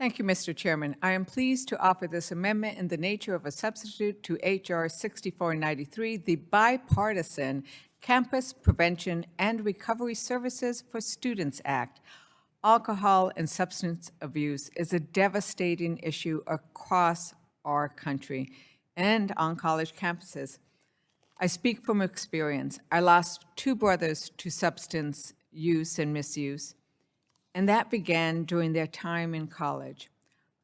Thank you, Mr. Chairman. I am pleased to offer this amendment in the nature of a substitute to H.R. 6493, the bipartisan Campus Prevention and Recovery Services for Students Act. Alcohol and substance abuse is a devastating issue across our country and on college campuses. I speak from experience. I lost two brothers to substance use and misuse, and that began during their time in college.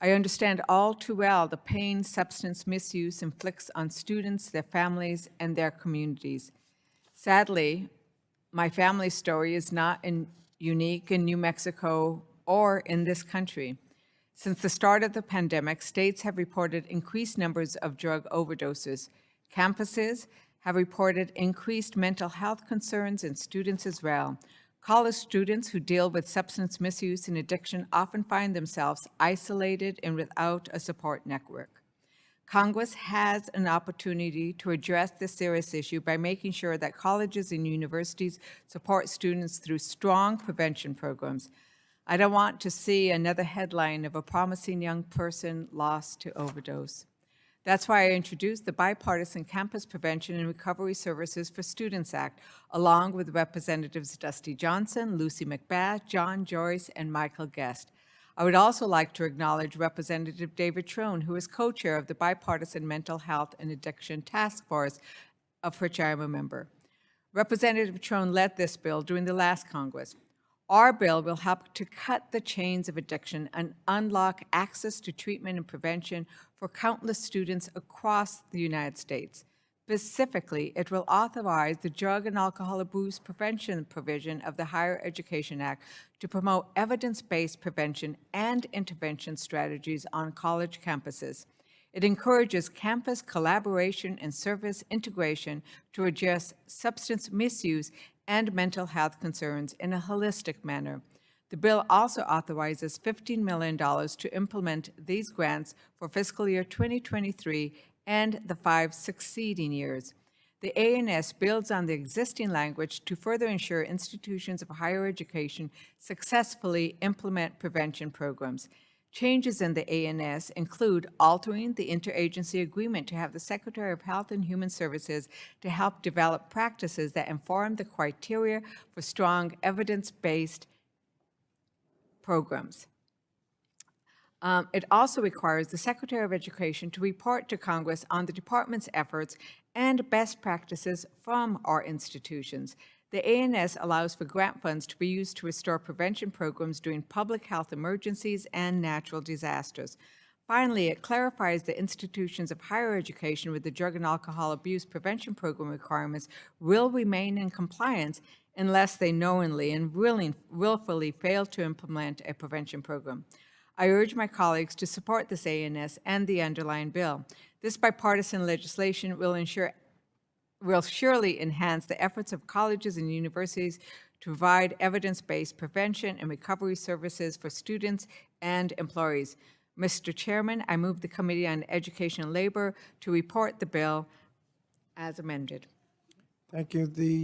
I understand all too well the pain substance misuse inflicts on students, their families, and their communities. Sadly, my family's story is not unique in New Mexico or in this country. Since the start of the pandemic, states have reported increased numbers of drug overdoses. Campuses have reported increased mental health concerns in students as well. College students who deal with substance misuse and addiction often find themselves isolated and without a support network. Congress has an opportunity to address this serious issue by making sure that colleges and universities support students through strong prevention programs. I don't want to see another headline of a promising young person lost to overdose. That's why I introduced the Bipartisan Campus Prevention and Recovery Services for Students Act, along with Representatives Dusty Johnson, Lucy McBath, John Joyce, and Michael Guest. I would also like to acknowledge Representative David Trone, who is co-chair of the Bipartisan Mental Health and Addiction Task Force, of which I am a member. Representative Trone led this bill during the last Congress. Our bill will help to cut the chains of addiction and unlock access to treatment and prevention for countless students across the United States. Specifically, it will authorize the Drug and Alcohol Abuse Prevention provision of the Higher Education Act to promote evidence-based prevention and intervention strategies on college campuses. It encourages campus collaboration and service integration to address substance misuse and mental health concerns in a holistic manner. The bill also authorizes $15 million to implement these grants for fiscal year 2023 and the 5 succeeding years. The ANS builds on the existing language to further ensure institutions of higher education successfully implement prevention programs. Changes in the ANS include altering the interagency agreement to have the Secretary of Health and Human Services to help develop practices that inform the criteria for strong evidence-based programs. It also requires the Secretary of Education to report to Congress on the department's efforts and best practices from our institutions. The ANS allows for grant funds to be used to restore prevention programs during public health emergencies and natural disasters. Finally, it clarifies the institutions of higher education with the drug and alcohol abuse prevention program requirements will remain in compliance unless they knowingly and willfully fail to implement a prevention program. I urge my colleagues to support this ANS and the underlying bill. This bipartisan legislation will surely enhance the efforts of colleges and universities to provide evidence-based prevention and recovery services for students and employees. Mr. Chairman, I move the Committee on Education and Labor to report the bill as amended. Thank you.